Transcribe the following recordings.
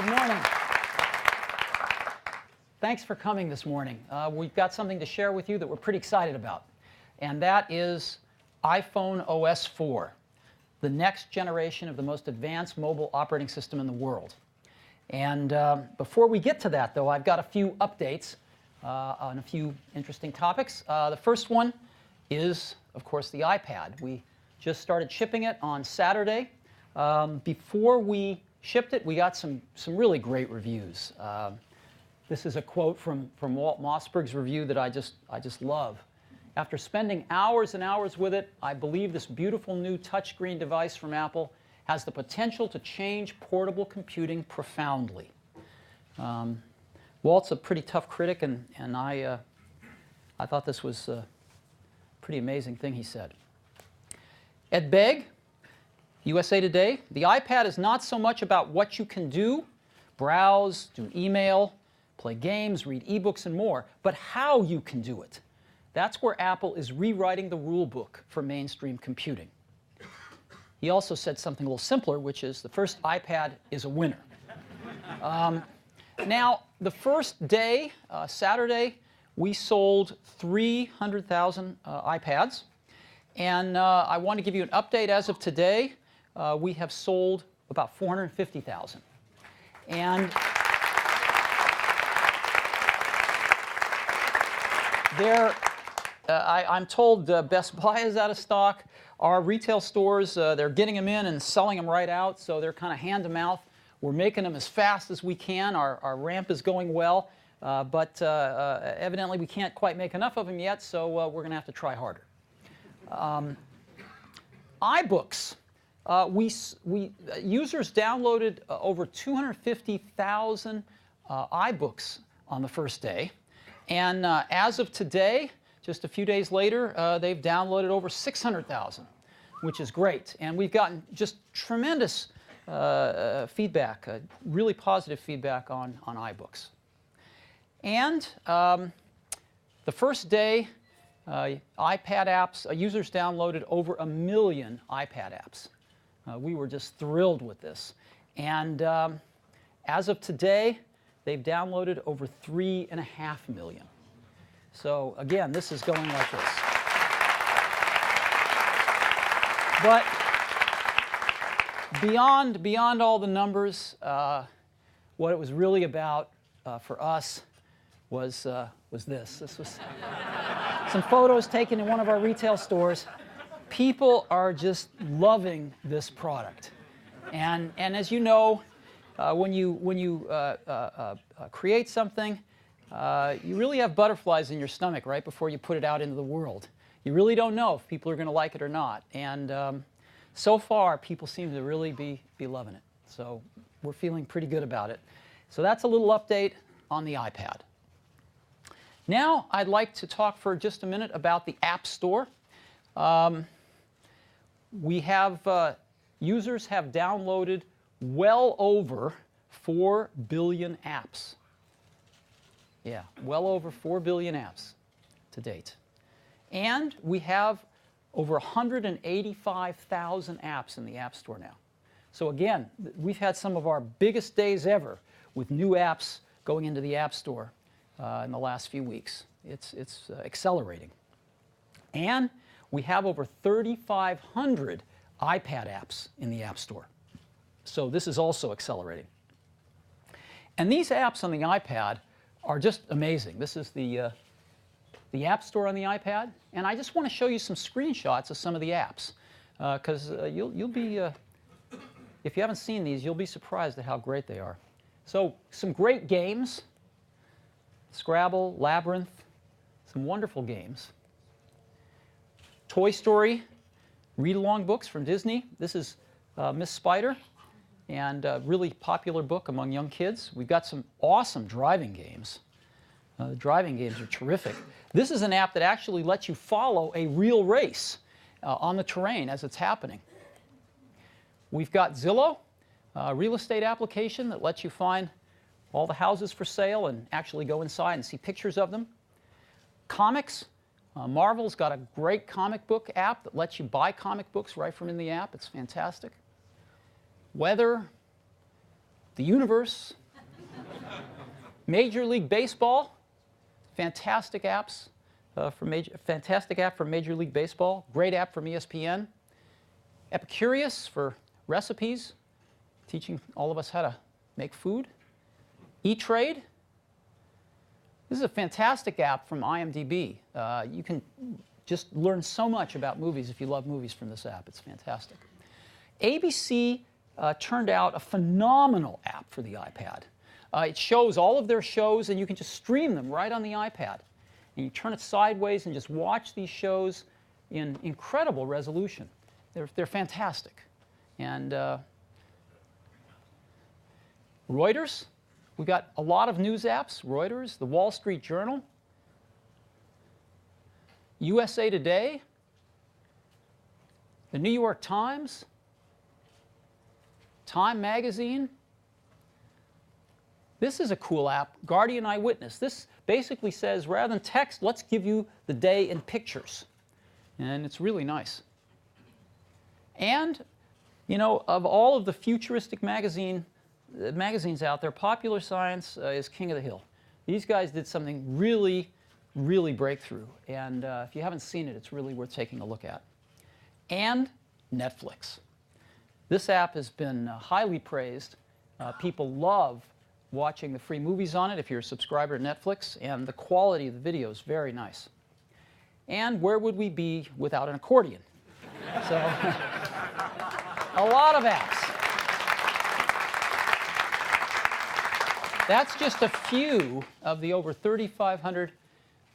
Good morning. Thanks for coming this morning. We've got something to share with you that we're pretty excited about, and that is iPhone OS 4, the next generation of the most advanced mobile operating system in the world. And before we get to that, though, I've got a few updates on a few interesting topics. The first one is, of course, the iPad. We just started shipping it on Saturday. Before we shipped it, we got some really great reviews. This is a quote from Walt Mossberg's review that I just love. After spending hours and hours with it, I believe this beautiful new touchscreen device from Apple has the potential to change portable computing profoundly. Walt's a pretty tough critic, and I thought this was a pretty amazing thing he said. Ed Begg, USA Today, the iPad is not so much about what you can do, browse, do email, play games, read ebooks, and more, but how you can do it. That's where Apple is rewriting the rule book for mainstream computing. He also said something a little simpler, which is the first iPad is a winner. Now, the first day, Saturday, we sold 300,000 iPads. And I want to give you an update. As of today, we have sold about 450,000. And I'm told Best Buy is out of stock. Our retail stores, they're getting them in and selling them right out, so they're kind of hand to mouth. We're making them as fast as we can. Our ramp is going well, but evidently we can't quite make enough of them yet, so we're going to have to try harder. iBooks. Users downloaded over 250,000 iBooks on the first day. And as of today, just a few days later, they've downloaded over 600,000, which is great. And we've gotten just tremendous feedback, really positive feedback on iBooks. And the first day, iPad apps, users downloaded over 1 million iPad apps. We were just thrilled with this. And as of today, they've downloaded over 3.5 million. So again, this is going like this. But beyond all the numbers, what it was really about for us was this. This was some photos taken in one of our retail stores. People are just loving this product. And as you know, when you create something, you really have butterflies in your stomach right before you put it out into the world. You really don't know if people are going to like it or not. And so far, people seem to really be loving it. So we're feeling pretty good about it. So that's a little update on the iPad. Now I'd like to talk for just a minute about the App Store. Users have downloaded well over 4 billion apps. Yeah, well over 4 billion apps to date. And we have over 185,000 apps in the App Store now. So again, we've had some of our biggest days ever with new apps going into the App Store in the last few weeks. It's accelerating. And we have over 3,500 iPad apps in the App Store. So this is also accelerating. And these apps on the iPad are just amazing. This is the App Store on the iPad. And I just want to show you some screenshots of some of the apps. Because you'll be, if you haven't seen these, you'll be surprised at how great they are. So some great games. Scrabble, Labyrinth, some wonderful games. Toy Story, read-along books from Disney. This is Miss Spider, and a really popular book among young kids. We've got some awesome driving games. The driving games are terrific. This is an app that actually lets you follow a real race on the terrain as it's happening. We've got Zillow, a real estate application that lets you find all the houses for sale and actually go inside and see pictures of them. Comics. Marvel's got a great comic book app that lets you buy comic books right from in the app. It's fantastic. Weather, the universe, Major League Baseball, fantastic apps fantastic app for Major League Baseball, great app from ESPN. Epicurious for recipes, teaching all of us how to make food. E-Trade. This is a fantastic app from IMDb. You can just learn so much about movies if you love movies from this app. It's fantastic. ABC turned out a phenomenal app for the iPad. It shows all of their shows, and you can just stream them right on the iPad. And you turn it sideways and just watch these shows in incredible resolution. They're fantastic. And Reuters, we've got a lot of news apps. Reuters, the Wall Street Journal, USA Today, the New York Times, Time Magazine. This is a cool app, Guardian Eyewitness. This basically says, rather than text, let's give you the day in pictures. And it's really nice. And, you know, of all of the futuristic magazines out there, Popular Science is king of the hill. These guys did something really, really breakthrough. And if you haven't seen it, it's really worth taking a look at. And Netflix. This app has been highly praised. People love watching the free movies on it if you're a subscriber to Netflix, and the quality of the video is very nice. And where would we be without an accordion? So, a lot of apps. That's just a few of the over 3,500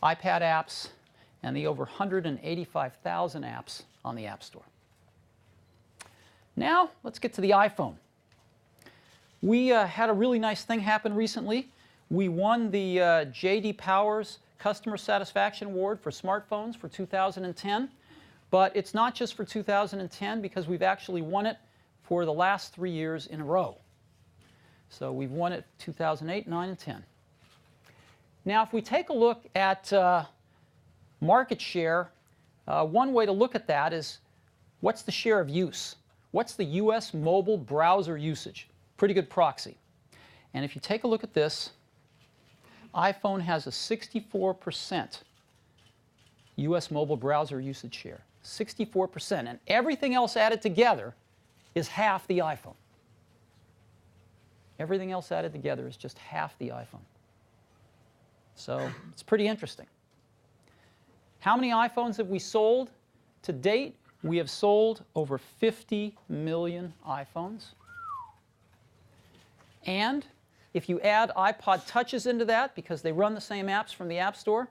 iPad apps and the over 185,000 apps on the App Store. Now, let's get to the iPhone. We had a really nice thing happen recently. We won the J.D. Powers Customer Satisfaction Award for smartphones for 2010. But it's not just for 2010, because we've actually won it for the last 3 years in a row. So we've won it 2008, 9, and 10. Now, if we take a look at market share, one way to look at that is, what's the share of use? What's the US mobile browser usage? Pretty good proxy. And if you take a look at this, iPhone has a 64% US mobile browser usage share. 64%. And everything else added together is half the iPhone. Everything else added together is just half the iPhone. So it's pretty interesting. How many iPhones have we sold? To date, we have sold over 50 million iPhones. And if you add iPod Touches into that, because they run the same apps from the App Store,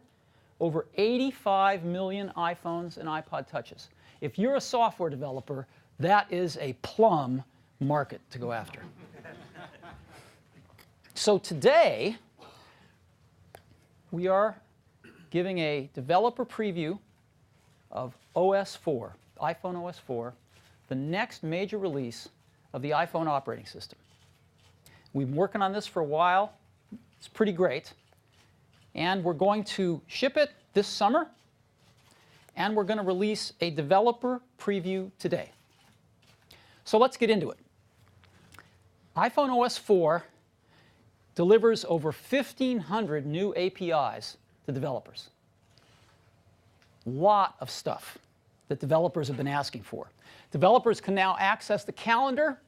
over 85 million iPhones and iPod Touches. If you're a software developer, that is a plum market to go after. So today, we are giving a developer preview of OS 4, iPhone OS 4, the next major release of the iPhone operating system. We've been working on this for a while. It's pretty great. And we're going to ship it this summer. And we're going to release a developer preview today. So let's get into it. iPhone OS 4 delivers over 1,500 new APIs to developers. Lot of stuff that developers have been asking for. Developers can now access the calendar,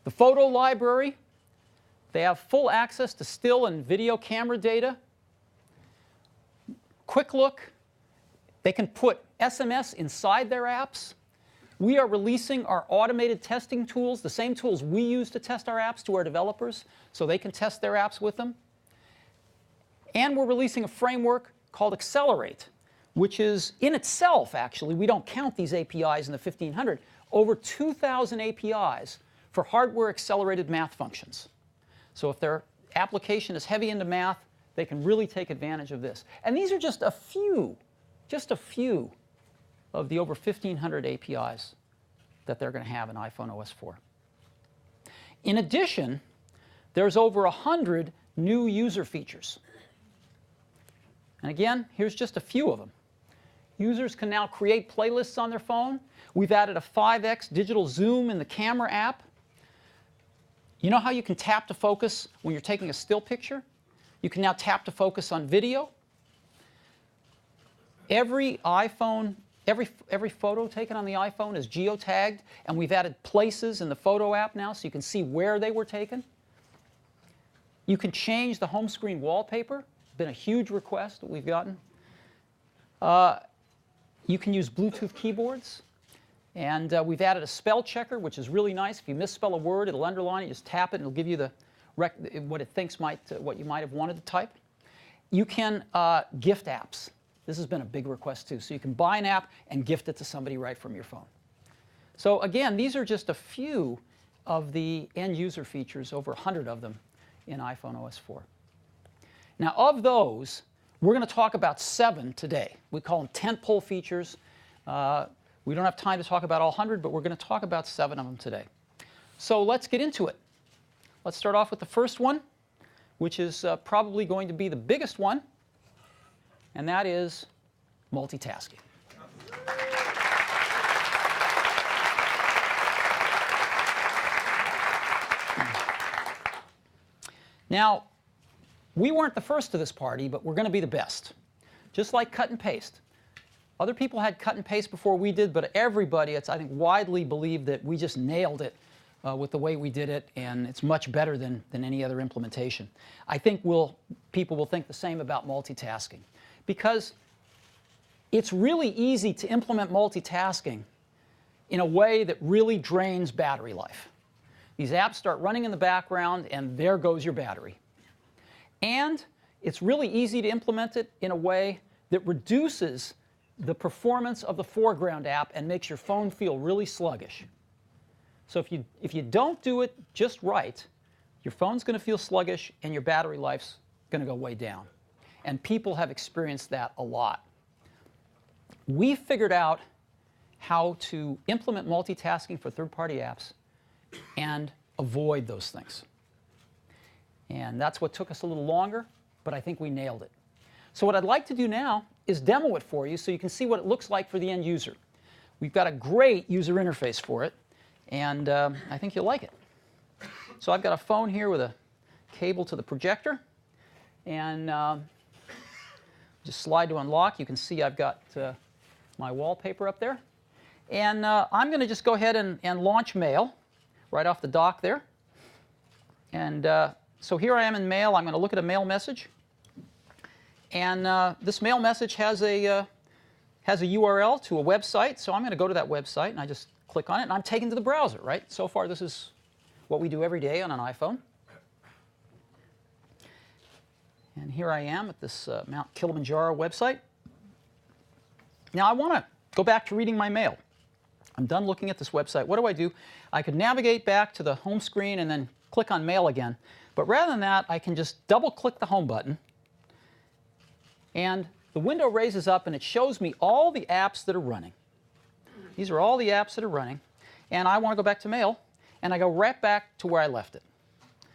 the photo library. They have full access to still and video camera data. Quick look. They can put SMS inside their apps. We are releasing our automated testing tools, the same tools we use to test our apps, to our developers, so they can test their apps with them. And we're releasing a framework called Accelerate, which is in itself, actually, we don't count these APIs in the 1,500, over 2,000 APIs for hardware-accelerated math functions. So if their application is heavy into math, they can really take advantage of this. And these are just a few of the over 1,500 APIs that they're going to have in iPhone OS 4. In addition, there's over 100 new user features. And again, here's just a few of them. Users can now create playlists on their phone. We've added a 5x digital zoom in the camera app. You know how you can tap to focus when you're taking a still picture? You can now tap to focus on video. Every iPhone, every photo taken on the iPhone is geotagged, and we've added places in the photo app now so you can see where they were taken. You can change the home screen wallpaper. Been a huge request that we've gotten. You can use Bluetooth keyboards. And we've added a spell checker, which is really nice. If you misspell a word, it'll underline it. You just tap it, and it'll give you what it thinks what you might have wanted to type. You can gift apps. This has been a big request, too. So you can buy an app and gift it to somebody right from your phone. So again, these are just a few of the end-user features, over 100 of them, in iPhone OS 4. Now, of those, we're going to talk about 7 today. We call them tentpole features. We don't have time to talk about all 100, but we're going to talk about 7 of them today. So let's get into it. Let's start off with the first one, which is probably going to be the biggest one, and that is multitasking. Now, we weren't the first to this party, but we're going to be the best. Just like cut and paste. Other people had cut and paste before we did, but everybody, it's, I think, widely believed that we just nailed it with the way we did it, and it's much better than any other implementation. I think people will think the same about multitasking, because it's really easy to implement multitasking in a way that really drains battery life. These apps start running in the background, and there goes your battery. And it's really easy to implement it in a way that reduces the performance of the foreground app and makes your phone feel really sluggish. So if you don't do it just right, your phone's going to feel sluggish and your battery life's going to go way down. And people have experienced that a lot. We figured out how to implement multitasking for third-party apps and avoid those things. And that's what took us a little longer, but I think we nailed it. So what I'd like to do now is demo it for you so you can see what it looks like for the end user. We've got a great user interface for it, and I think you'll like it. So I've got a phone here with a cable to the projector, and just slide to unlock. You can see I've got my wallpaper up there. And I'm going to just go ahead and launch Mail right off the dock there. And so here I am in Mail. I'm going to look at a Mail message. And this Mail message has a URL to a website. So I'm going to go to that website, and I just click on it, and I'm taken to the browser, right? So far, this is what we do every day on an iPhone. And here I am at this Mount Kilimanjaro website. Now, I want to go back to reading my mail. I'm done looking at this website. What do? I could navigate back to the home screen and then click on Mail again. But rather than that, I can just double-click the Home button. And the window raises up, and it shows me all the apps that are running. These are all the apps that are running. And I want to go back to Mail, and I go right back to where I left it. I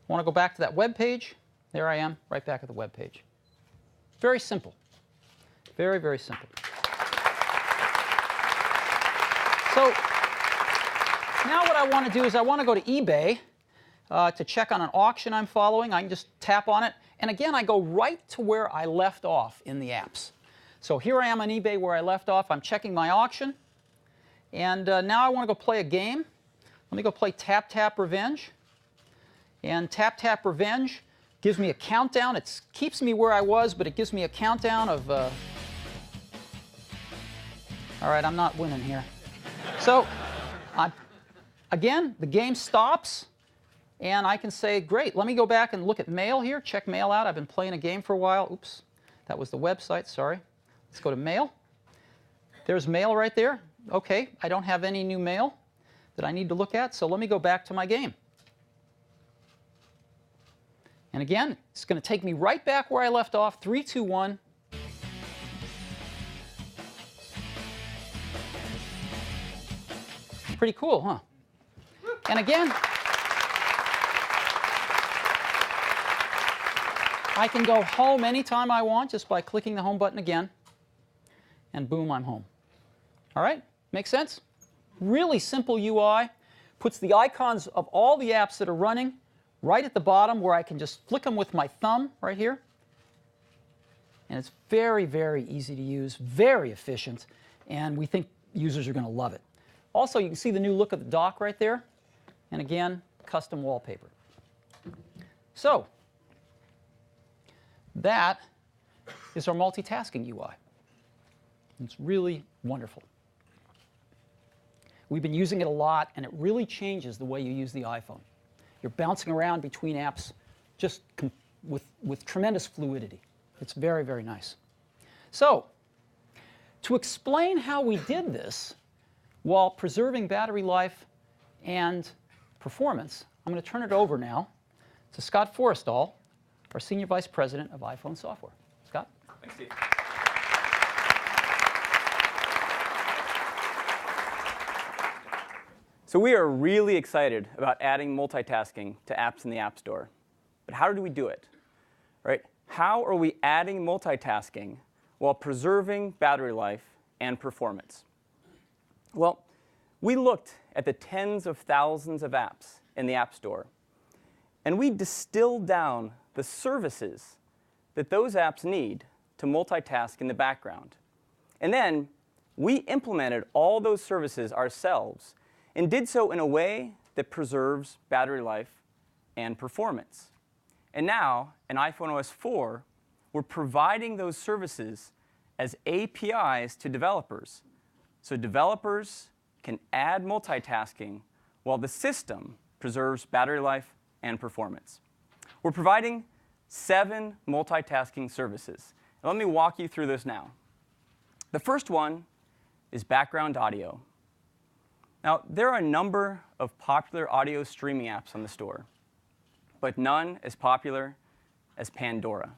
want to go back to that web page. There I am, right back at the web page. Very simple. Very, very simple. So now what I want to do is I want to go to eBay to check on an auction I'm following. I can just tap on it. And again, I go right to where I left off in the apps. So here I am on eBay where I left off. I'm checking my auction. And now I want to go play a game. Let me go play Tap Tap Revenge. And Tap Tap Revenge gives me a countdown. It keeps me where I was, but it gives me a countdown of... all right, I'm not winning here. So again, the game stops. And I can say, great, let me go back and look at Mail here. Check Mail out. I've been playing a game for a while. Oops, that was the website, sorry. Let's go to Mail. There's Mail right there. OK, I don't have any new mail that I need to look at, so let me go back to my game. And again, it's going to take me right back where I left off. 3, 2, 1. Pretty cool, huh? And again, I can go home anytime I want just by clicking the Home button again. And boom, I'm home. All right? Makes sense? Really simple UI, puts the icons of all the apps that are running right at the bottom where I can just flick them with my thumb right here. And it's very, very easy to use, very efficient, and we think users are going to love it. Also, you can see the new look of the dock right there. And again, custom wallpaper. So that is our multitasking UI. It's really wonderful. We've been using it a lot, and it really changes the way you use the iPhone. You're bouncing around between apps just with tremendous fluidity. It's very, very nice. So to explain how we did this while preserving battery life and performance, I'm going to turn it over now to Scott Forrestal, our Senior Vice President of iPhone Software. Scott? Thanks, Steve. So we are really excited about adding multitasking to apps in the App Store. But how do we do it? Right? How are we adding multitasking while preserving battery life and performance? Well, we looked at the tens of thousands of apps in the App Store, and we distilled down the services that those apps need to multitask in the background. And then we implemented all those services ourselves and did so in a way that preserves battery life and performance. And now, in iPhone OS 4, we're providing those services as APIs to developers. So developers can add multitasking while the system preserves battery life and performance. We're providing 7 multitasking services. And let me walk you through this now. The first one is background audio. Now, there are a number of popular audio streaming apps on the store, but none as popular as Pandora.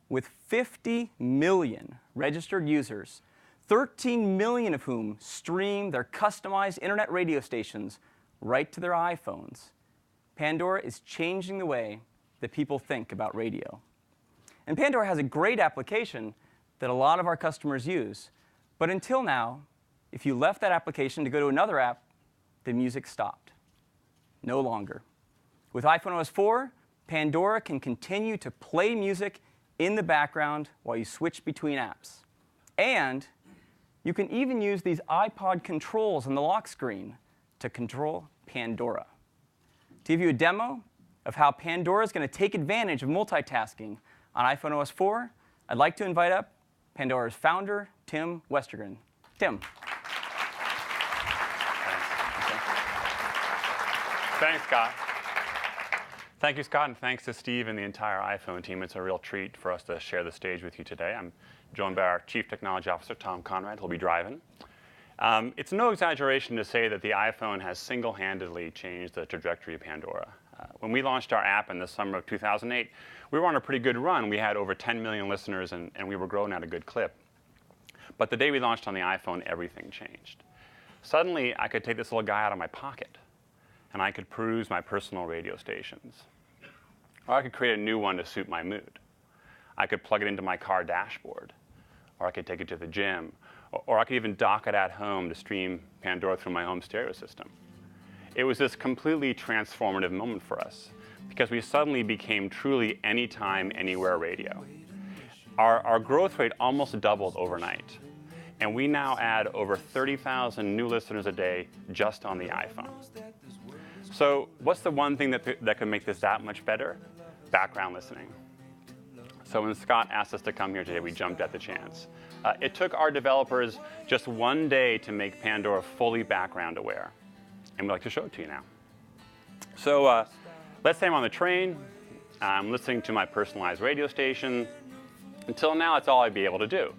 With 50 million registered users, 13 million of whom stream their customized internet radio stations right to their iPhones, Pandora is changing the way that people think about radio. And Pandora has a great application that a lot of our customers use. But until now, if you left that application to go to another app, the music stopped. No longer. With iPhone OS 4, Pandora can continue to play music in the background while you switch between apps. And you can even use these iPod controls on the lock screen to control Pandora. To give you a demo of how Pandora is going to take advantage of multitasking on iPhone OS 4, I'd like to invite up Pandora's founder, Tim Westergren. Tim. Thanks, Scott. Thank you, Scott, and thanks to Steve and the entire iPhone team. It's a real treat for us to share the stage with you today. I'm joined by our Chief Technology Officer, Tom Conrad, who'll be driving. It's no exaggeration to say that the iPhone has single-handedly changed the trajectory of Pandora. When we launched our app in the summer of 2008, we were on a pretty good run. We had over 10 million listeners, and we were growing at a good clip. But the day we launched on the iPhone, everything changed. Suddenly, I could take this little guy out of my pocket, and I could peruse my personal radio stations. Or I could create a new one to suit my mood. I could plug it into my car dashboard, or I could take it to the gym, or I could even dock it at home to stream Pandora through my home stereo system. It was this completely transformative moment for us because we suddenly became truly anytime, anywhere radio. Our growth rate almost doubled overnight, and we now add over 30,000 new listeners a day just on the iPhone. So what's the one thing that could make this that much better? Background listening. So when Scott asked us to come here today, we jumped at the chance. It took our developers just one day to make Pandora fully background aware. And we'd like to show it to you now. So let's say I'm on the train. I'm listening to my personalized radio station. Until now, that's all I'd be able to do.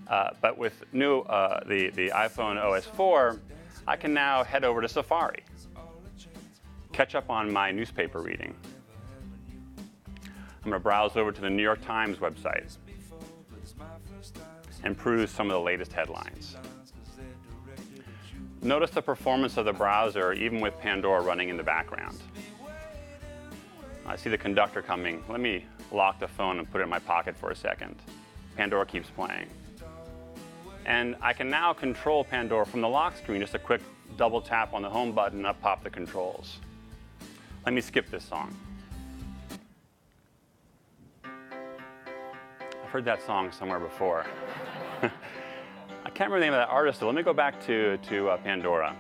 But with the iPhone OS 4, I can now head over to Safari, catch up on my newspaper reading. I'm going to browse over to the New York Times website and peruse some of the latest headlines. Notice the performance of the browser even with Pandora running in the background. I see the conductor coming. Let me lock the phone and put it in my pocket for a second. Pandora keeps playing. And I can now control Pandora from the lock screen, just a quick double tap on the home button, up pop the controls. Let me skip this song. I've heard that song somewhere before. I can't remember the name of that artist, so let me go back to Pandora.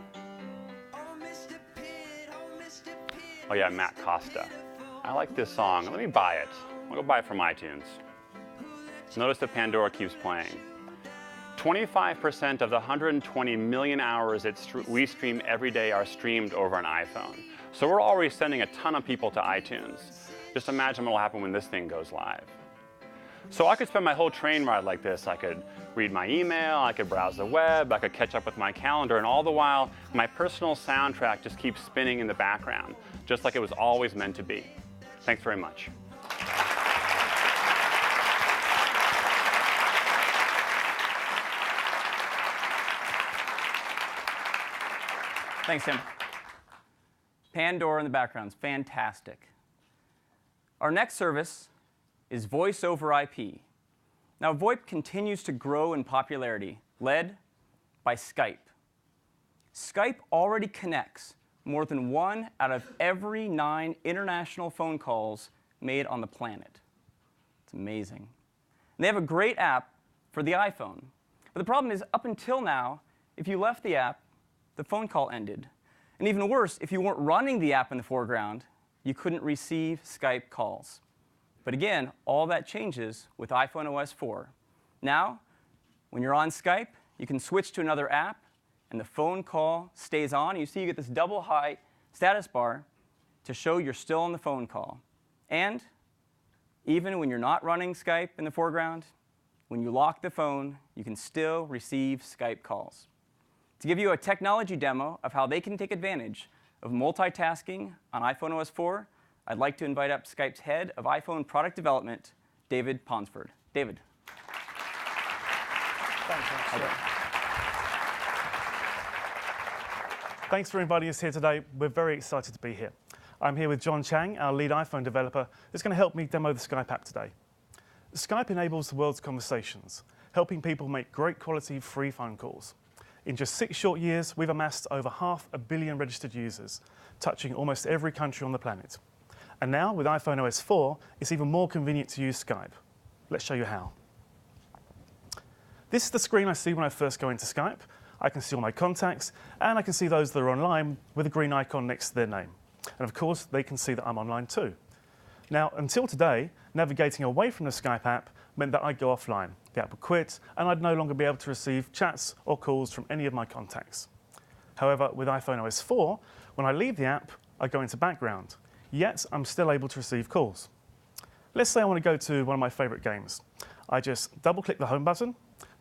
Oh yeah, Matt Costa. I like this song. Let me buy it. I'll go buy it from iTunes. Notice that Pandora keeps playing. 25% of the 120 million hours we stream every day are streamed over an iPhone. So we're already sending a ton of people to iTunes. Just imagine what will happen when this thing goes live. So I could spend my whole train ride like this. I could read my email, I could browse the web, I could catch up with my calendar, and all the while, my personal soundtrack just keeps spinning in the background, just like it was always meant to be. Thanks very much. Thanks, Tim. Pandora in the background is fantastic. Our next service is Voice over IP. Now, VoIP continues to grow in popularity, led by Skype. Skype already connects more than 1 out of every 9 international phone calls made on the planet. It's amazing. And they have a great app for the iPhone. But the problem is, up until now, if you left the app, the phone call ended. And even worse, if you weren't running the app in the foreground, you couldn't receive Skype calls. But again, all that changes with iPhone OS 4. Now, when you're on Skype, you can switch to another app, and the phone call stays on. You see you get this double high status bar to show you're still on the phone call. And even when you're not running Skype in the foreground, when you lock the phone, you can still receive Skype calls. To give you a technology demo of how they can take advantage of multitasking on iPhone OS 4, I'd like to invite up Skype's head of iPhone product development, David Ponsford. David. Thanks for inviting us here today. We're very excited to be here. I'm here with John Chang, our lead iPhone developer, who's going to help me demo the Skype app today. Skype enables the world's conversations, helping people make great quality free phone calls. In just 6 short years, we've amassed over 500 million registered users, touching almost every country on the planet. And now, with iPhone OS 4, it's even more convenient to use Skype. Let's show you how. This is the screen I see when I first go into Skype. I can see all my contacts, and I can see those that are online with a green icon next to their name. And of course, they can see that I'm online too. Now, until today, navigating away from the Skype app meant that I'd go offline. The app would quit, and I'd no longer be able to receive chats or calls from any of my contacts. However, with iPhone OS 4, when I leave the app, I go into background. Yet, I'm still able to receive calls. Let's say I want to go to one of my favorite games. I just double-click the home button,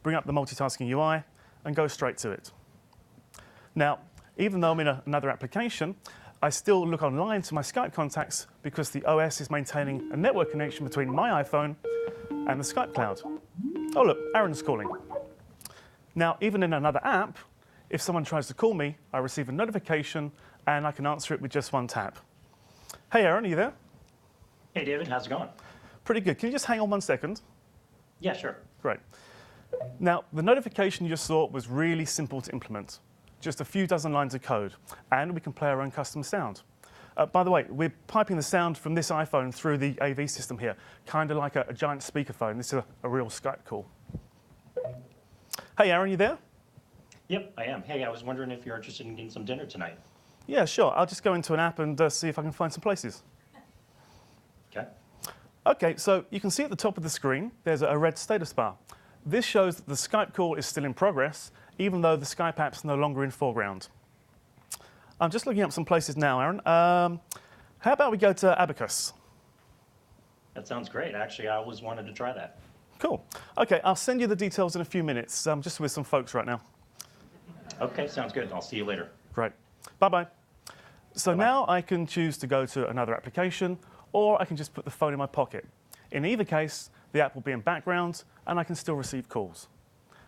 bring up the multitasking UI, and go straight to it. Now, even though I'm in another application, I still look online to my Skype contacts because the OS is maintaining a network connection between my iPhone and the Skype cloud. Oh look, Aaron's calling. Now, even in another app, if someone tries to call me, I receive a notification and I can answer it with just one tap. Hey Aaron, are you there? Hey David, how's it going? Pretty good. Can you just hang on 1 second? Yeah, sure. Great. Now, the notification you just saw was really simple to implement. Just a few dozen lines of code, and we can play our own custom sound. By the way, we're piping the sound from this iPhone through the AV system here, kind of like a giant speakerphone. This is a real Skype call. Hey, Aaron, you there? Yep, I am. Hey, I was wondering if you're interested in getting some dinner tonight. Yeah, sure. I'll just go into an app and see if I can find some places. Okay. OK, so you can see at the top of the screen, there's a red status bar. This shows that the Skype call is still in progress, even though the Skype app's no longer in foreground. I'm just looking up some places now, Aaron. How about we go to Abacus? That sounds great. Actually, I always wanted to try that. Cool. OK, I'll send you the details in a few minutes. I'm just with some folks right now. Okay, sounds good. I'll see you later. Great. Bye-bye. So Bye-bye. now I can choose to go to another application, or I can just put the phone in my pocket. In either case, the app will be in background, and I can still receive calls.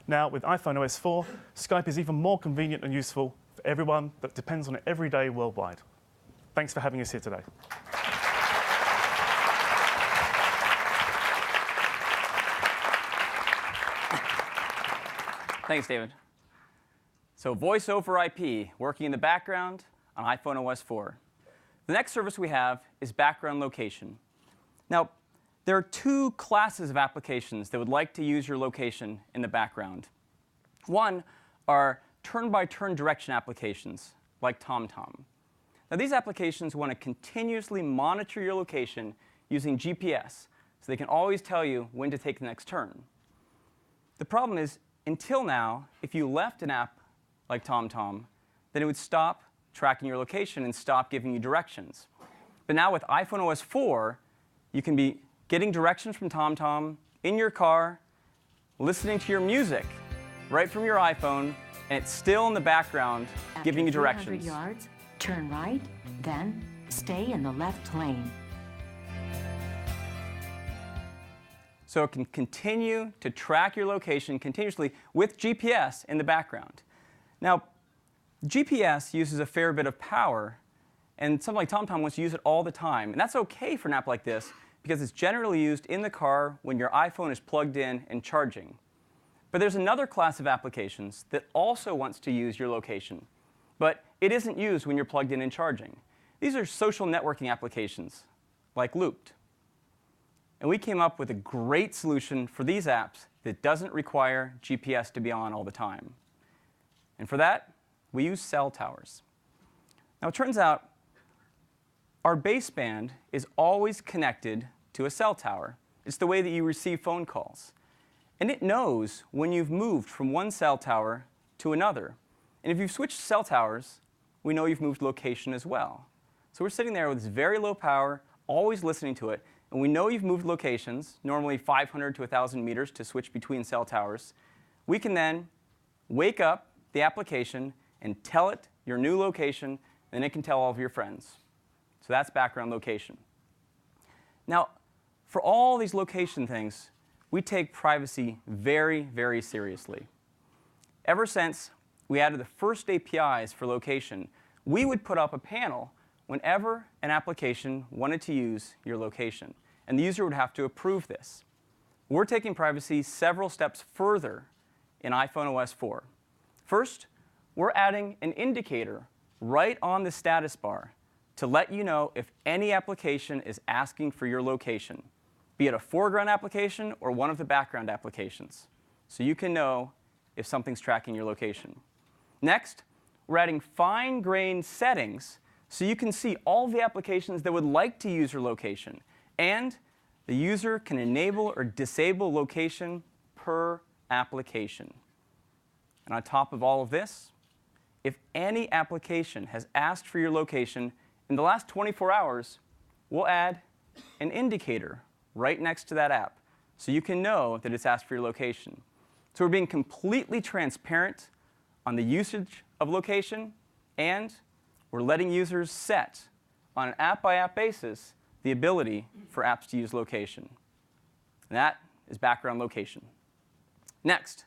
Now, with iPhone OS 4, Skype is even more convenient and useful for everyone that depends on it every day worldwide. Thanks for having us here today. Thanks, David. So voice over IP, working in the background on iPhone OS 4. The next service we have is background location. Now, there are two classes of applications that would like to use your location in the background. One are turn-by-turn direction applications, like TomTom. Now, these applications want to continuously monitor your location using GPS, so they can always tell you when to take the next turn. The problem is, until now, if you left an app like TomTom, then it would stop tracking your location and stop giving you directions. But now with iPhone OS 4, you can be getting directions from TomTom in your car, listening to your music right from your iPhone, and it's still in the background giving you directions. After 300 yards, turn right, then stay in the left lane. So it can continue to track your location continuously with GPS in the background. Now, GPS uses a fair bit of power, and something like TomTom wants to use it all the time. And that's OK for an app like this, because it's generally used in the car when your iPhone is plugged in and charging. But there's another class of applications that also wants to use your location, but it isn't used when you're plugged in and charging. These are social networking applications, like Looped. And we came up with a great solution for these apps that doesn't require GPS to be on all the time. And for that, we use cell towers. Now, it turns out our baseband is always connected to a cell tower. It's the way that you receive phone calls. And it knows when you've moved from one cell tower to another. And if you've switched cell towers, we know you've moved location as well. So we're sitting there with this very low power, always listening to it. And we know you've moved locations, normally 500 to 1,000 meters to switch between cell towers. We can then wake up the application and tell it your new location, and it can tell all of your friends. So that's background location. Now, for all these location things, we take privacy very, very seriously. Ever since we added the first APIs for location, we would put up a panel whenever an application wanted to use your location. And the user would have to approve this. We're taking privacy several steps further in iPhone OS 4. First, we're adding an indicator right on the status bar to let you know if any application is asking for your location, be it a foreground application or one of the background applications, so you can know if something's tracking your location. Next, we're adding fine-grained settings so you can see all the applications that would like to use your location. And the user can enable or disable location per application. And on top of all of this, if any application has asked for your location in the last 24 hours, we'll add an indicator right next to that app so you can know that it's asked for your location. So we're being completely transparent on the usage of location, and we're letting users set, on an app-by-app basis, the ability for apps to use location. And that is background location. Next,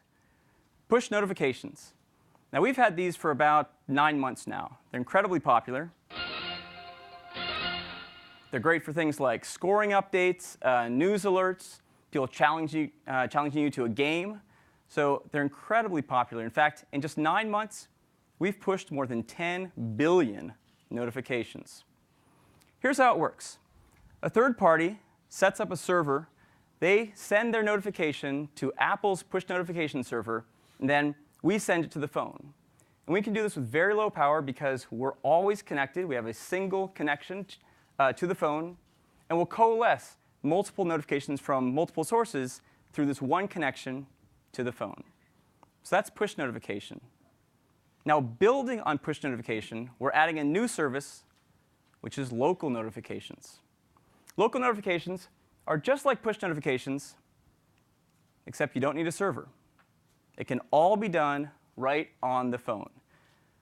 push notifications. Now, we've had these for about 9 months now. They're incredibly popular. They're great for things like scoring updates, news alerts, people challenging you to a game. So they're incredibly popular. In fact, in just 9 months, we've pushed more than 10 billion notifications. Here's how it works. A third party sets up a server. They send their notification to Apple's push notification server, and then we send it to the phone. And we can do this with very low power because we're always connected. We have a single connection to the phone, and we'll coalesce multiple notifications from multiple sources through this one connection to the phone. So that's push notification. Now, building on push notification, we're adding a new service, which is local notifications. Local notifications are just like push notifications, except you don't need a server. It can all be done right on the phone.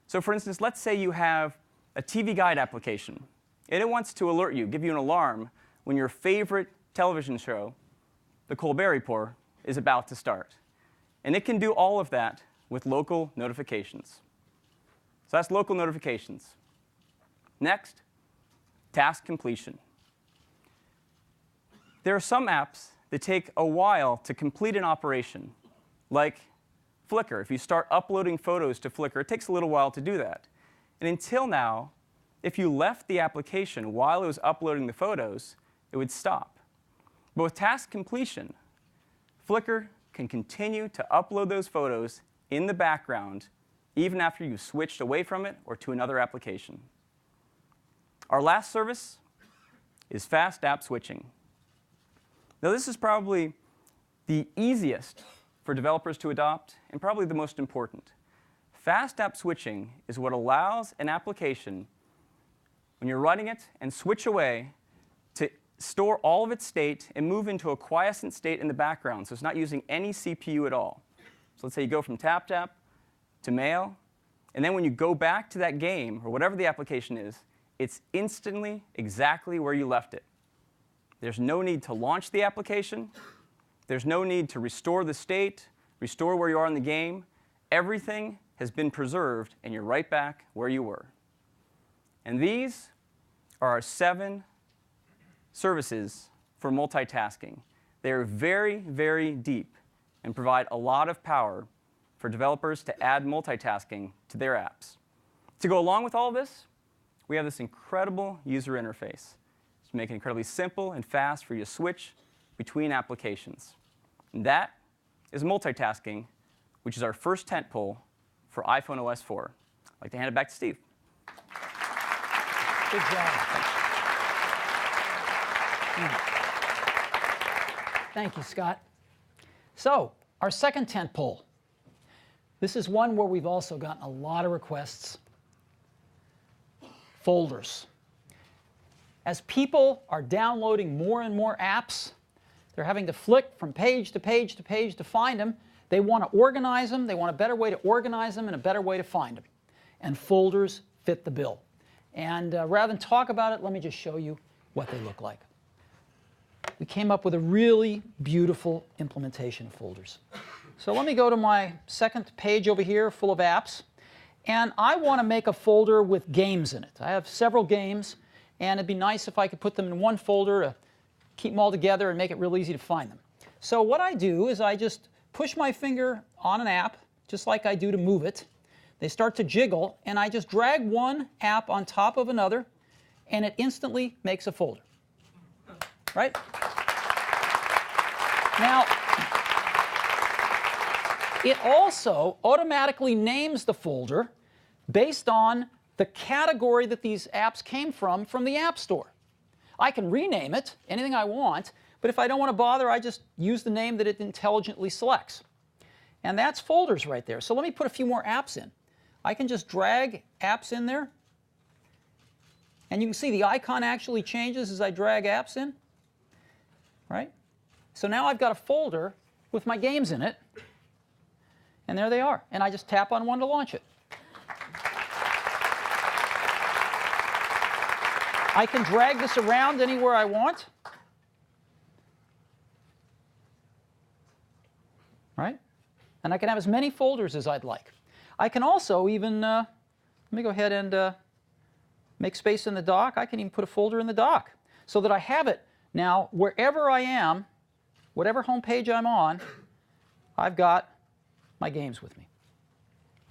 So for instance, let's say you have a TV Guide application, and it wants to alert you, give you an alarm when your favorite television show, The Colbert Report, is about to start. And it can do all of that with local notifications. So that's local notifications. Next, task completion. There are some apps that take a while to complete an operation, like Flickr. If you start uploading photos to Flickr, it takes a little while to do that. And until now, if you left the application while it was uploading the photos, it would stop. But with task completion, Flickr can continue to upload those photos in the background even after you've switched away from it or to another application. Our last service is fast app switching. Now, this is probably the easiest for developers to adopt and probably the most important. Fast app switching is what allows an application, when you're running it, and switch away to store all of its state and move into a quiescent state in the background, so it's not using any CPU at all. So let's say you go from TapTap to Mail, and then when you go back to that game, or whatever the application is, it's instantly exactly where you left it. There's no need to launch the application. There's no need to restore the state, restore where you are in the game. Everything has been preserved, and you're right back where you were. And these are our 7 services for multitasking. They are very, very deep and provide a lot of power for developers to add multitasking to their apps. To go along with all of this, we have this incredible user interface to make it incredibly simple and fast for you to switch between applications. And that is multitasking, which is our first tentpole for iPhone OS 4. I'd like to hand it back to Steve. Good job. Thank you, Scott. So, our second tentpole. This is one where we've also gotten a lot of requests. Folders. As people are downloading more and more apps, they're having to flick from page to page to page to find them. They want to organize them. They want a better way to organize them and a better way to find them. And folders fit the bill. And rather than talk about it, let me just show you what they look like. We came up with a really beautiful implementation of folders. So let me go to my second page over here full of apps. And I want to make a folder with games in it. I have several games, and it'd be nice if I could put them in one folder to keep them all together and make it real easy to find them. So what I do is I just push my finger on an app, just like I do to move it. They start to jiggle, and I just drag one app on top of another, and it instantly makes a folder. Right? Now, it also automatically names the folder based on the category that these apps came from the App Store. I can rename it, anything I want, but if I don't want to bother, I just use the name that it intelligently selects. And that's folders right there. So let me put a few more apps in. I can just drag apps in there. And you can see the icon actually changes as I drag apps in. Right? So now I've got a folder with my games in it. And there they are. And I just tap on one to launch it. I can drag this around anywhere I want. Right? And I can have as many folders as I'd like. I can also even, let me go ahead and make space in the dock. I can even put a folder in the dock so that I have it now wherever I am, whatever home page I'm on, I've got my games with me.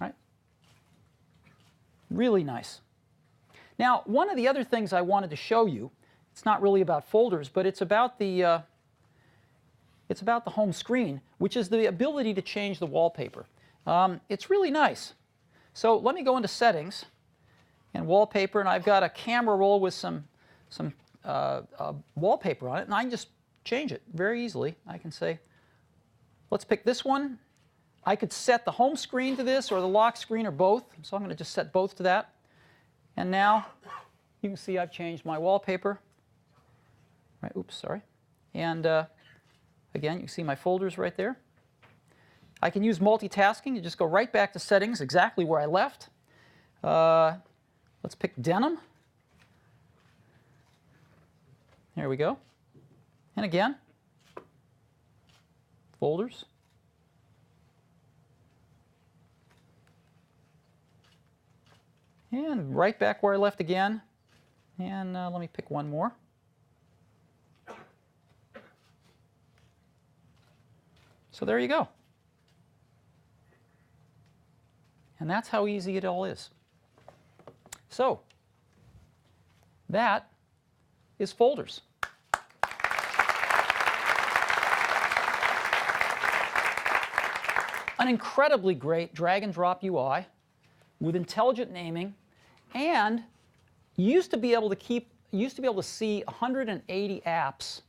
Right? Really nice. Now, one of the other things I wanted to show you, it's not really about folders, but it's about the home screen, which is the ability to change the wallpaper. It's really nice. So let me go into Settings and Wallpaper, and I've got a camera roll with some wallpaper on it, and I can just change it very easily. I can say, let's pick this one. I could set the home screen to this or the lock screen or both, so I'm going to just set both to that. And now you can see I've changed my wallpaper. Right, oops, sorry. And again, you can see my folders right there. I can use multitasking to just go right back to Settings, exactly where I left. Let's pick Denim. There we go. And again, folders. And right back where I left again. And let me pick one more. So there you go. And that's how easy it all is. So that is folders. An incredibly great drag and drop UI with intelligent naming, and you used to be able to see 180 apps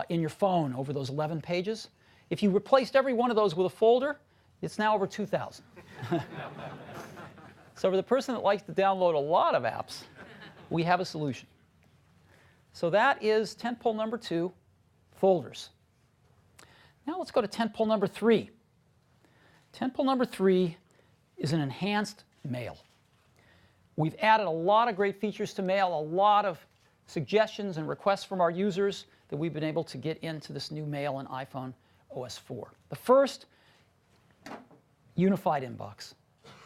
in your phone over those 11 pages. If you replaced every one of those with a folder, it's now over 2,000. So for the person that likes to download a lot of apps, we have a solution. So that is tentpole number 2, folders. Now let's go to tentpole number 3. Tentpole number 3 is an enhanced mail. We've added a lot of great features to mail, a lot of suggestions and requests from our users that we've been able to get into this new mail in iPhone OS 4. The first, unified inbox.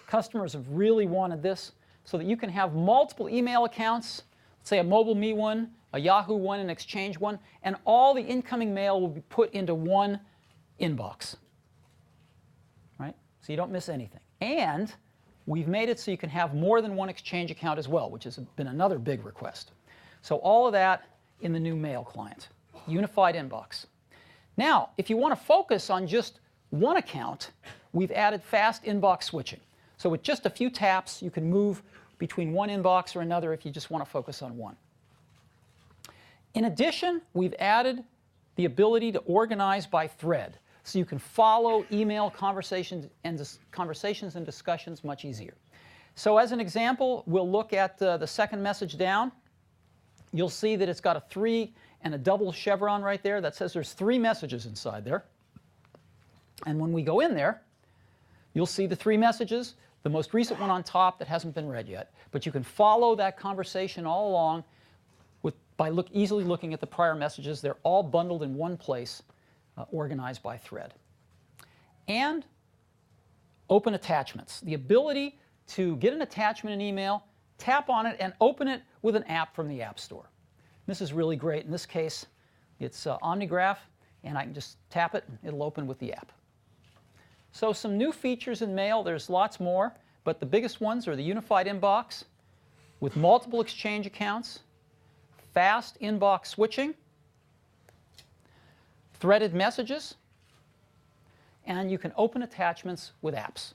Customers have really wanted this so that you can have multiple email accounts, let's say a MobileMe one, a Yahoo one, an Exchange one, and all the incoming mail will be put into one inbox. Right? So you don't miss anything. And we've made it so you can have more than one Exchange account as well, which has been another big request. So all of that in the new mail client, unified inbox. Now, if you want to focus on just one account, we've added fast inbox switching. So with just a few taps, you can move between one inbox or another if you just want to focus on one. In addition, we've added the ability to organize by thread, so you can follow email conversations and discussions much easier. So as an example, we'll look at the second message down. You'll see that it's got a 3 and a double chevron right there. That says there's 3 messages inside there. And when we go in there, you'll see the 3 messages, the most recent one on top that hasn't been read yet. But you can follow that conversation all along by easily looking at the prior messages. They're all bundled in one place, organized by thread. And open attachments. The ability to get an attachment in email, tap on it, and open it with an app from the App Store. This is really great. In this case, it's OmniGraph, and I can just tap it, and it'll open with the app. So some new features in Mail. There's lots more, but the biggest ones are the unified inbox with multiple Exchange accounts, fast inbox switching, threaded messages, and you can open attachments with apps.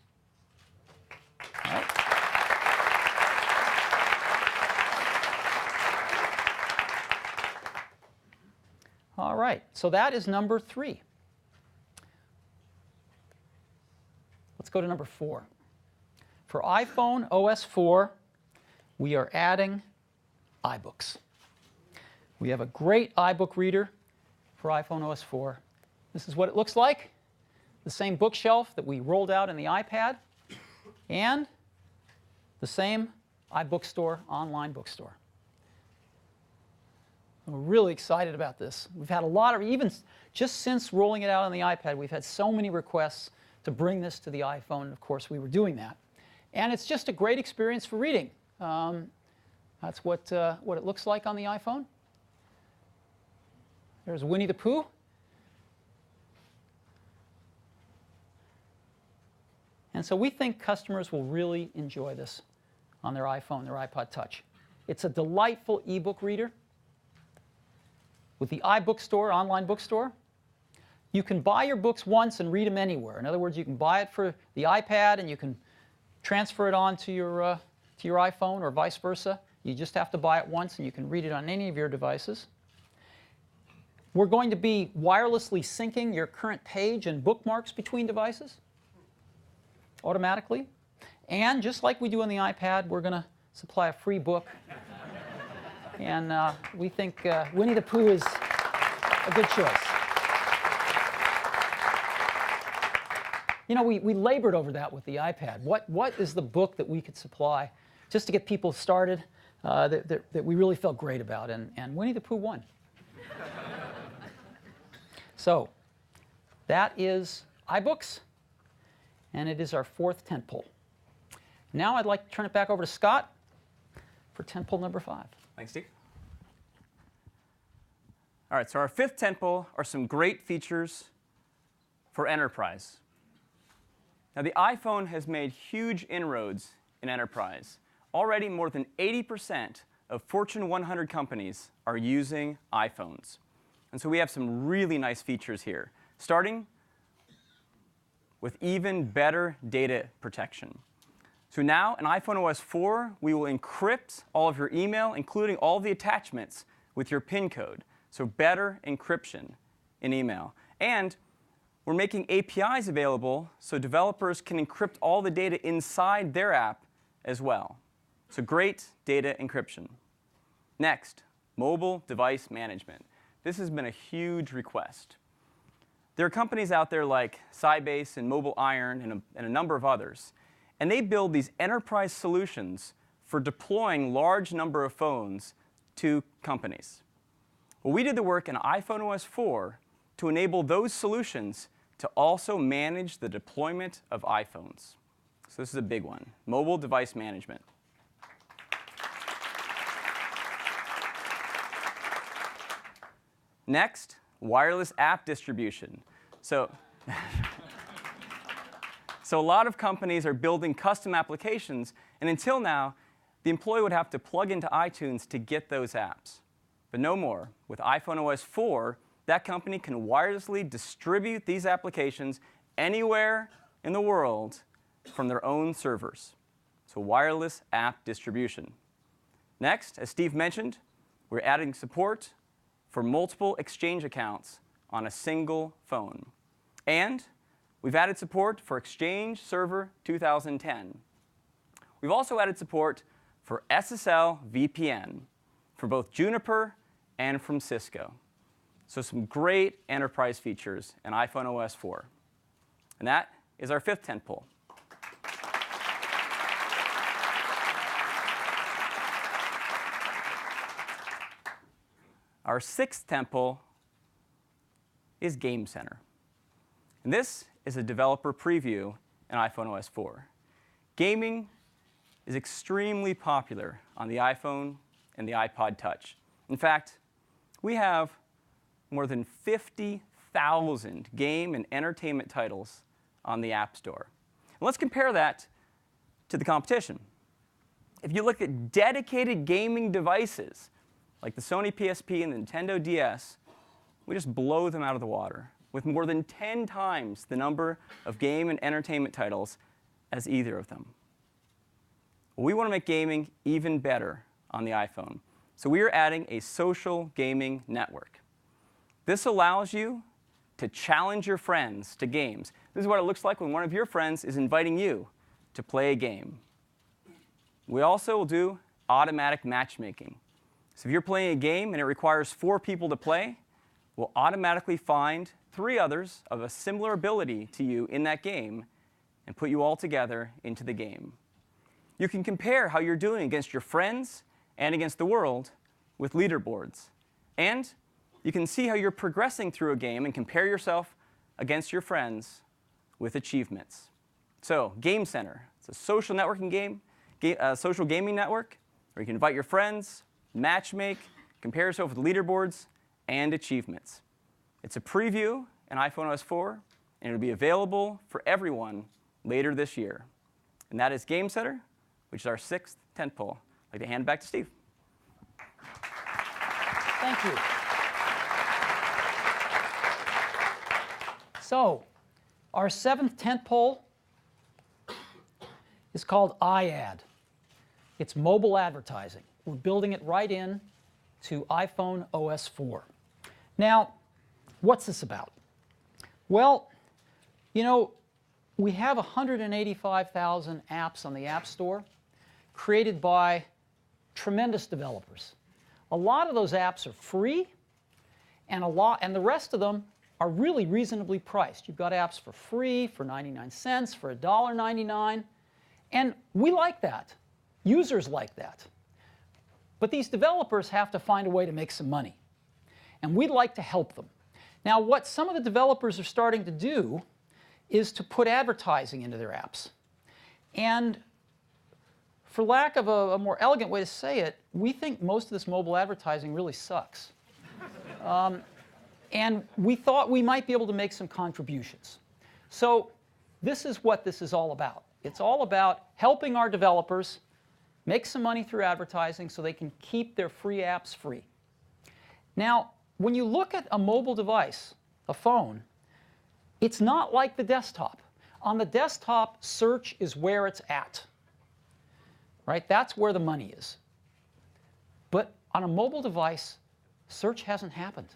All right. All right, so that is number 3. Let's go to number 4. For iPhone OS 4, we are adding iBooks. We have a great iBook reader for iPhone OS 4. This is what it looks like. The same bookshelf that we rolled out in the iPad, and the same iBookstore, online bookstore. We're really excited about this. We've had a lot of, even just since rolling it out on the iPad, we've had so many requests to bring this to the iPhone, and of course we were doing that. And it's just a great experience for reading. That's what it looks like on the iPhone. There's Winnie the Pooh. And so we think customers will really enjoy this on their iPhone, their iPod Touch. It's a delightful ebook reader. With the iBookstore, online bookstore, you can buy your books once and read them anywhere. In other words, you can buy it for the iPad and you can transfer it on to your iPhone or vice versa. You just have to buy it once and you can read it on any of your devices. We're going to be wirelessly syncing your current page and bookmarks between devices automatically. And just like we do on the iPad, we're going to supply a free book. And we think Winnie the Pooh is a good choice. You know, we labored over that with the iPad. What is the book that we could supply just to get people started that we really felt great about? And Winnie the Pooh won. So that is iBooks, and it is our 4th tentpole. Now I'd like to turn it back over to Scott for tentpole number 5. Thanks, Steve. All right, so our 5th tentpole are some great features for enterprise. Now, the iPhone has made huge inroads in enterprise. Already, more than 80% of Fortune 100 companies are using iPhones. And so we have some really nice features here, starting with even better data protection. So now, in iPhone OS 4, we will encrypt all of your email, including all the attachments, with your PIN code. So better encryption in email. And we're making APIs available so developers can encrypt all the data inside their app as well. So great data encryption. Next, mobile device management. This has been a huge request. There are companies out there like Sybase and Mobile Iron and a number of others. And they build these enterprise solutions for deploying large number of phones to companies. Well, we did the work in iPhone OS 4 to enable those solutions to also manage the deployment of iPhones. So this is a big one, mobile device management. Next, wireless app distribution. So a lot of companies are building custom applications, and until now, the employee would have to plug into iTunes to get those apps. But no more. With iPhone OS 4, that company can wirelessly distribute these applications anywhere in the world from their own servers. So wireless app distribution. Next, as Steve mentioned, we're adding support for multiple Exchange accounts on a single phone. And we've added support for Exchange Server 2010. We've also added support for SSL VPN for both Juniper and from Cisco. So some great enterprise features in iPhone OS 4. And that is our fifth tentpole. Our sixth tentpole is Game Center. And this is a developer preview in iPhone OS 4. Gaming is extremely popular on the iPhone and the iPod Touch. In fact, we have more than 50,000 game and entertainment titles on the App Store. And let's compare that to the competition. If you look at dedicated gaming devices, like the Sony PSP and the Nintendo DS, we just blow them out of the water, with more than 10 times the number of game and entertainment titles as either of them. We want to make gaming even better on the iPhone. So we are adding a social gaming network. This allows you to challenge your friends to games. This is what it looks like when one of your friends is inviting you to play a game. We also will do automatic matchmaking. So if you're playing a game and it requires 4 people to play, we'll automatically find 3 others of a similar ability to you in that game and put you all together into the game. You can compare how you're doing against your friends and against the world with leaderboards. And you can see how you're progressing through a game and compare yourself against your friends with achievements. So Game Center, it's a social networking social gaming network where you can invite your friends, matchmake, compare yourself with leaderboards and achievements. It's a preview in iPhone OS 4, and it'll be available for everyone later this year. And that is Game Center, which is our 6th tentpole. I'd like to hand it back to Steve. Thank you. So, our 7th tentpole is called iAd. It's mobile advertising. We're building it right in to iPhone OS 4. Now, what's this about? Well, you know, we have 185,000 apps on the App Store created by tremendous developers. A lot of those apps are free, and the rest of them are really reasonably priced. You've got apps for free, for 99 cents, for $1.99, and we like that. Users like that. But these developers have to find a way to make some money, and we'd like to help them. Now, what some of the developers are starting to do is to put advertising into their apps. And for lack of a more elegant way to say it, we think most of this mobile advertising really sucks. And we thought we might be able to make some contributions. So this is what this is all about. It's all about helping our developers make some money through advertising so they can keep their free apps free. Now, when you look at a mobile device, a phone, it's not like the desktop. On the desktop, search is where it's at, right? That's where the money is. But on a mobile device, search hasn't happened.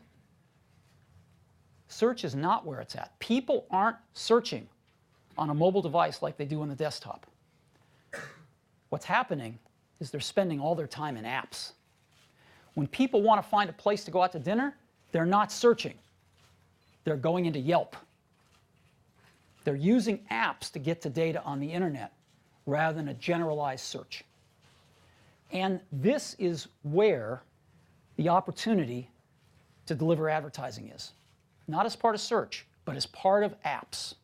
Search is not where it's at. People aren't searching on a mobile device like they do on the desktop. What's happening is they're spending all their time in apps. When people want to find a place to go out to dinner, they're not searching. They're going into Yelp. They're using apps to get to data on the internet rather than a generalized search. And this is where the opportunity to deliver advertising is. Not as part of search, but as part of apps.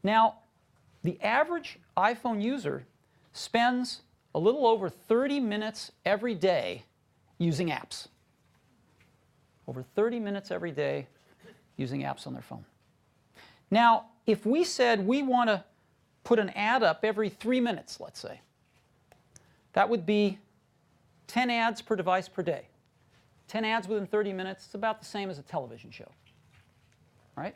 Now, the average iPhone user spends a little over 30 minutes every day using apps. Over 30 minutes every day using apps on their phone. Now, if we said we want to put an ad up every 3 minutes, let's say, that would be 10 ads per device per day. 10 ads within 30 minutes, it's about the same as a television show, right?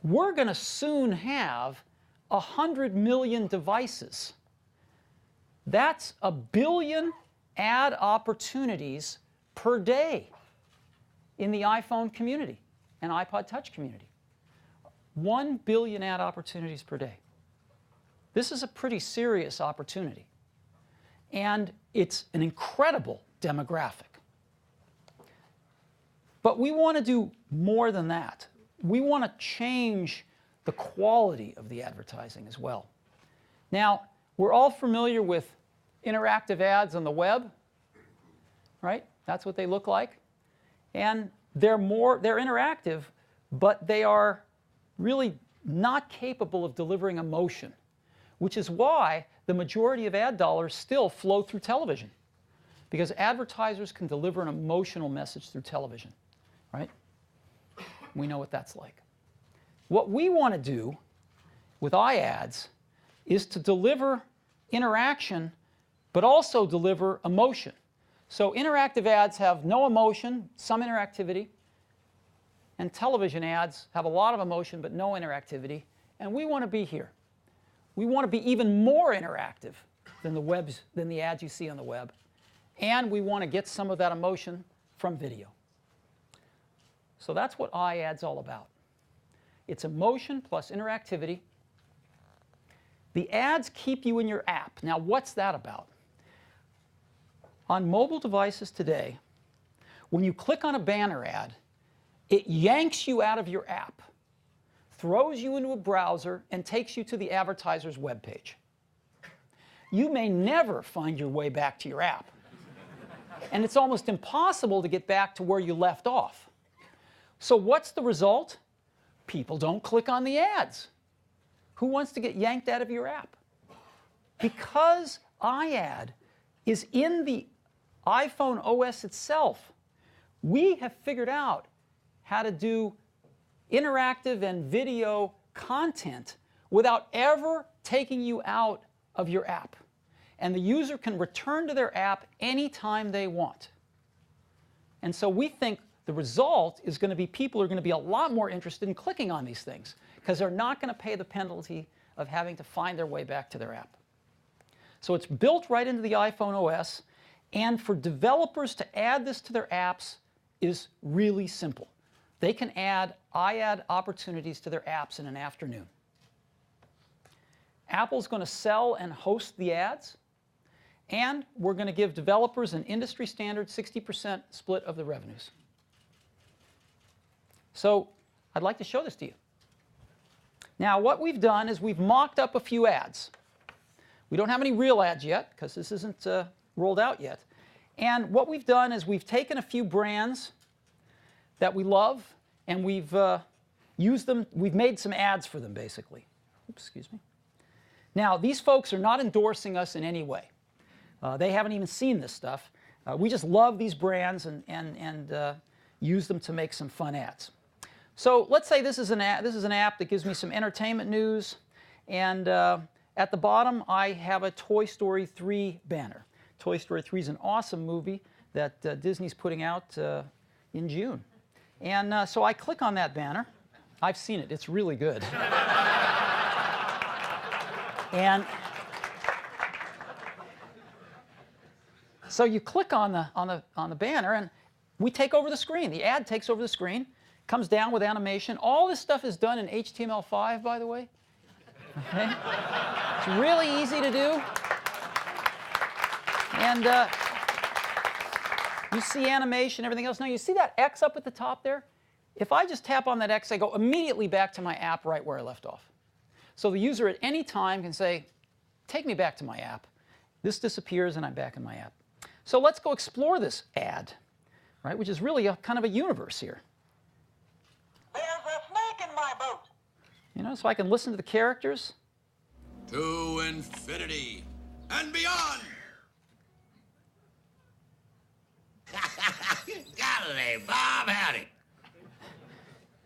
We're going to soon have 100 million devices. That's 1 billion ad opportunities per day in the iPhone community and iPod Touch community. 1 billion ad opportunities per day. This is a pretty serious opportunity. And it's an incredible demographic. But we want to do more than that. We want to change the quality of the advertising as well. Now, we're all familiar with interactive ads on the web, right? That's what they look like. And they're interactive, but they are really not capable of delivering emotion, which is why the majority of ad dollars still flow through television, because advertisers can deliver an emotional message through television, right? We know what that's like. What we want to do with iAds is to deliver interaction, but also deliver emotion. So interactive ads have no emotion, some interactivity, and television ads have a lot of emotion but no interactivity, and we want to be here. We want to be even more interactive than the ads you see on the web, and we want to get some of that emotion from video. So that's what iAd's all about. It's emotion plus interactivity. The ads keep you in your app. Now, what's that about? On mobile devices today, when you click on a banner ad, it yanks you out of your app, throws you into a browser, and takes you to the advertiser's webpage. You may never find your way back to your app. And it's almost impossible to get back to where you left off. So what's the result? People don't click on the ads. Who wants to get yanked out of your app? Because iAd is in the iPhone OS itself, we have figured out how to do interactive and video content without ever taking you out of your app. And the user can return to their app anytime they want. And so we think the result is going to be people are going to be a lot more interested in clicking on these things because they're not going to pay the penalty of having to find their way back to their app. So it's built right into the iPhone OS, and for developers to add this to their apps is really simple. They can add iAd opportunities to their apps in an afternoon. Apple's going to sell and host the ads, and we're going to give developers an industry standard 60% split of the revenues. So I'd like to show this to you. Now, what we've done is we've mocked up a few ads. We don't have any real ads yet because this isn't rolled out yet. And what we've done is we've taken a few brands that we love and we've used them. We've made some ads for them, basically. Oops, excuse me. Now, these folks are not endorsing us in any way. They haven't even seen this stuff. We just love these brands and use them to make some fun ads. So let's say this is an app that gives me some entertainment news, and at the bottom I have a Toy Story 3 banner. Toy Story 3 is an awesome movie that Disney's putting out in June. And so I click on that banner. I've seen it. It's really good. And so you click on the banner, and we take over the screen. The ad takes over the screen, comes down with animation. All this stuff is done in HTML5, by the way. Okay? It's really easy to do. And you see animation, everything else. Now, you see that X up at the top there? If I just tap on that X, I go immediately back to my app right where I left off. So the user at any time can say, take me back to my app. This disappears, and I'm back in my app. So let's go explore this ad, right, which is really a kind of a universe here. There's a snake in my boat. You know, so I can listen to the characters. To infinity and beyond. Golly, Bob, howdy.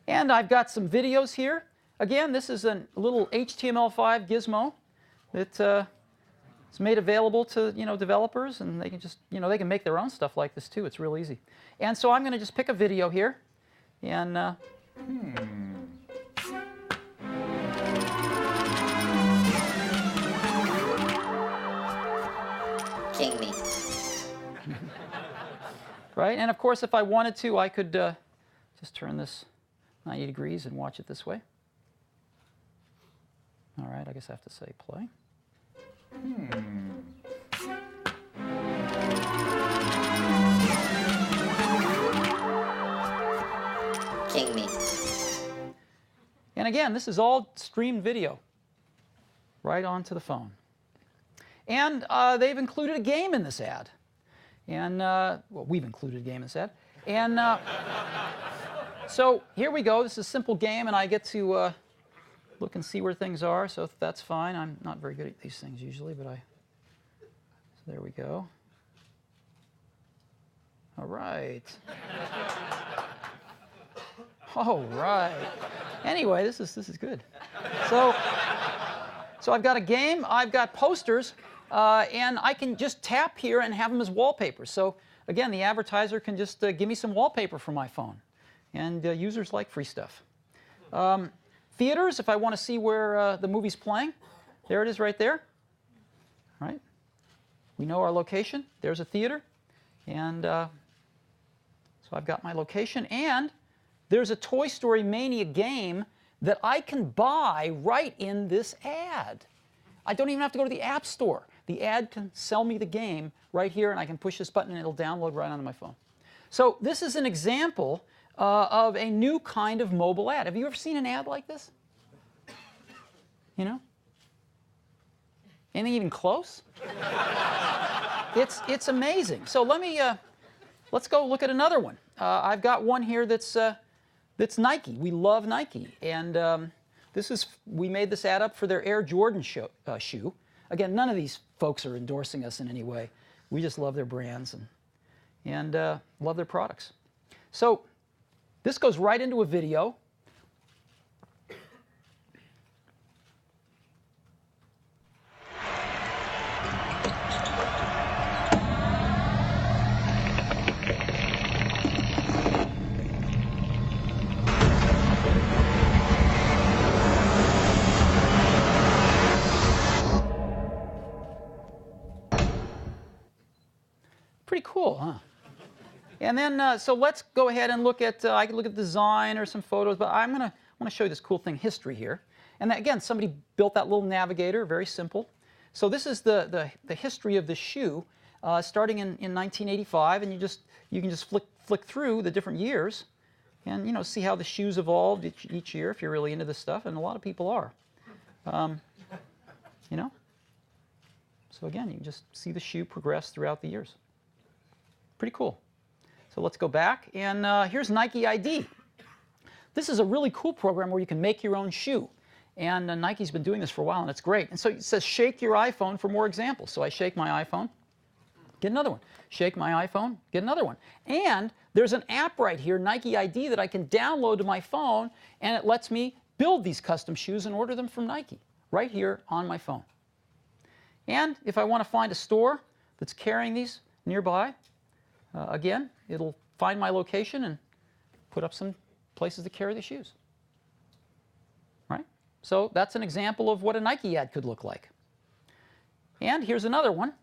And I've got some videos here. Again, this is a little HTML5 gizmo that is made available to developers, and they can just they can make their own stuff like this too. It's real easy. And so I'm going to just pick a video here, and King me. right. And of course, if I wanted to, I could just turn this 90 degrees and watch it this way. All right, I guess I have to say play. King me. And again, this is all streamed video right onto the phone. And they've included a game in this ad. And, well, we've included a game in this ad. And so here we go. This is a simple game, and I get to look and see where things are. So that's fine. I'm not very good at these things usually, but so there we go. All right. All right. Anyway, this is good. So I've got a game. I've got posters. And I can just tap here and have them as wallpapers. So again, the advertiser can just give me some wallpaper for my phone. And users like free stuff. Theaters, if I want to see where the movie's playing, there it is right there. Right? We know our location. There's a theater. And so I've got my location. And there's a Toy Story Mania game that I can buy right in this ad. I don't even have to go to the App Store. The ad can sell me the game right here, and I can push this button, and it'll download right onto my phone. So this is an example of a new kind of mobile ad. Have you ever seen an ad like this? You know? Anything even close? It's amazing. So let's go look at another one. I've got one here that's Nike. We love Nike, and we made this ad up for their Air Jordan shoe. Again, none of these folks are endorsing us in any way. We just love their brands and love their products. So this goes right into a video. Pretty cool, huh? And then, so let's go ahead and look at, I can look at design or some photos, but I want to show you this cool thing, history here. And that, again, somebody built that little navigator, very simple. So this is the history of the shoe, starting in 1985, and you can just flick through the different years and, see how the shoes evolved each year if you're really into this stuff, and a lot of people are. So again, you can just see the shoe progress throughout the years. Pretty cool. So let's go back, and here's Nike ID. This is a really cool program where you can make your own shoe. And Nike's been doing this for a while, and it's great. And so it says, shake your iPhone for more examples. So I shake my iPhone. Get another one. Shake my iPhone, get another one. And there's an app right here, Nike ID, that I can download to my phone, and it lets me build these custom shoes and order them from Nike right here on my phone. And if I want to find a store that's carrying these nearby, again, it'll find my location and put up some places to carry the shoes. Right? So that's an example of what a Nike ad could look like. And here's another one.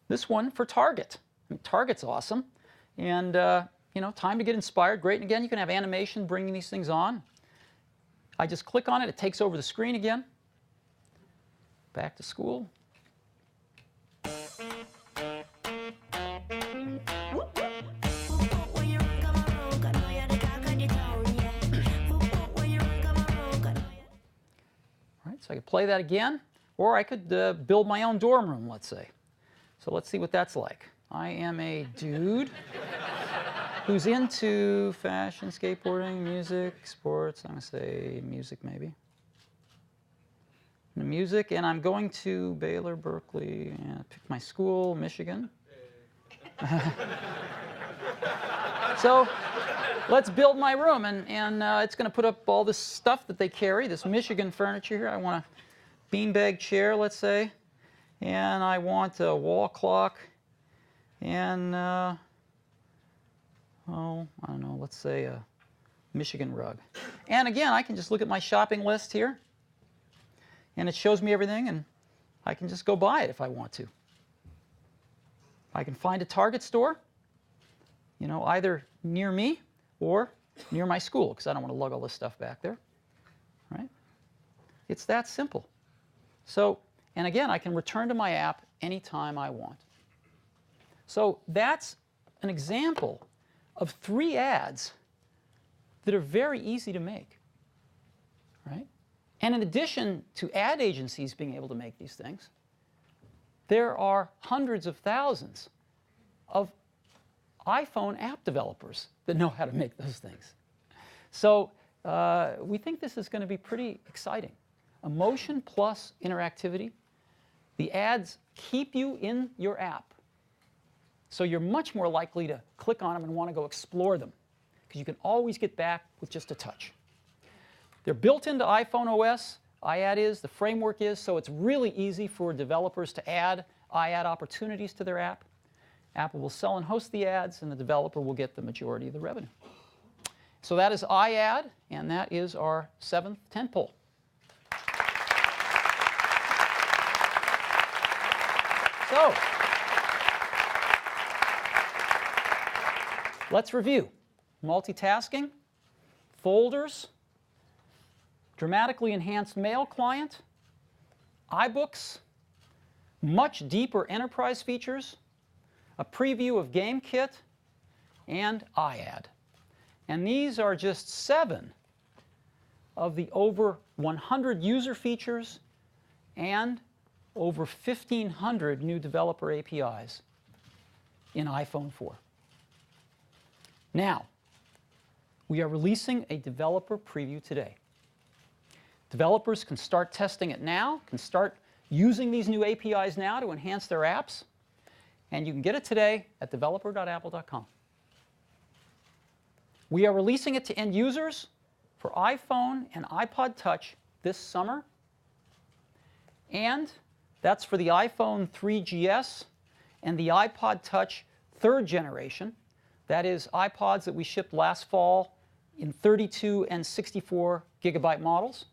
This one for Target. I mean, Target's awesome. And, you know, time to get inspired. Great. And again, you can have animation bringing these things on. I just click on it. It takes over the screen again. Back to school. So I could play that again, or I could build my own dorm room, let's say. So let's see what that's like. I am a dude who's into fashion, skateboarding, music, sports. I'm going to say music, maybe. Music, and I'm going to Baylor, Berkeley, and pick my school, Michigan. So let's build my room, and it's going to put up all this stuff that they carry, this Michigan furniture here. I want a beanbag chair, let's say, and I want a wall clock, and, oh, I don't know, let's say a Michigan rug. And again, I can just look at my shopping list here, and it shows me everything, and I can just go buy it if I want to. I can find a Target store, you know, either near me or near my school, because I don't want to lug all this stuff back there, right? It's that simple. So, and again, I can return to my app anytime I want. So that's an example of 3 ads that are very easy to make, right? And in addition to ad agencies being able to make these things, there are hundreds of thousands of iPhone app developers that know how to make those things. So we think this is going to be pretty exciting. Emotion plus interactivity. The ads keep you in your app. So you're much more likely to click on them and want to go explore them, because you can always get back with just a touch. They're built into iPhone OS. iAd is, the framework is, so it's really easy for developers to add iAd opportunities to their app. Apple will sell and host the ads, and the developer will get the majority of the revenue. So that is iAd, and that is our 7th tentpole. So let's review. Multitasking, folders, dramatically enhanced mail client, iBooks, much deeper enterprise features, a preview of GameKit, and iAd. And these are just 7 of the over 100 user features and over 1,500 new developer APIs in iPhone 4. Now, we are releasing a developer preview today. Developers can start testing it now, can start using these new APIs now to enhance their apps, and you can get it today at developer.apple.com. We are releasing it to end users for iPhone and iPod Touch this summer, and that's for the iPhone 3GS and the iPod Touch 3rd generation. That is iPods that we shipped last fall in 32 and 64 gigabyte models.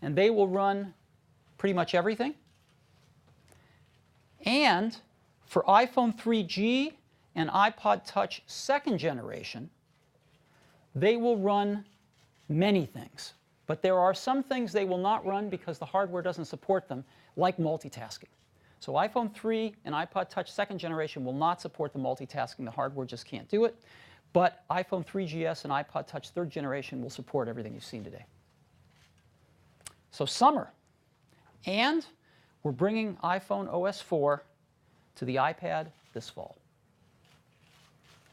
And they will run pretty much everything. And for iPhone 3G and iPod Touch 2nd generation, they will run many things. But there are some things they will not run because the hardware doesn't support them, like multitasking. So iPhone 3 and iPod Touch 2nd generation will not support the multitasking. The hardware just can't do it. But iPhone 3GS and iPod Touch 3rd generation will support everything you've seen today. So summer. And we're bringing iPhone OS 4 to the iPad this fall.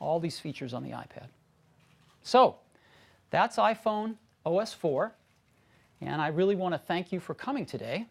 All these features on the iPad. So that's iPhone OS 4. And I really want to thank you for coming today.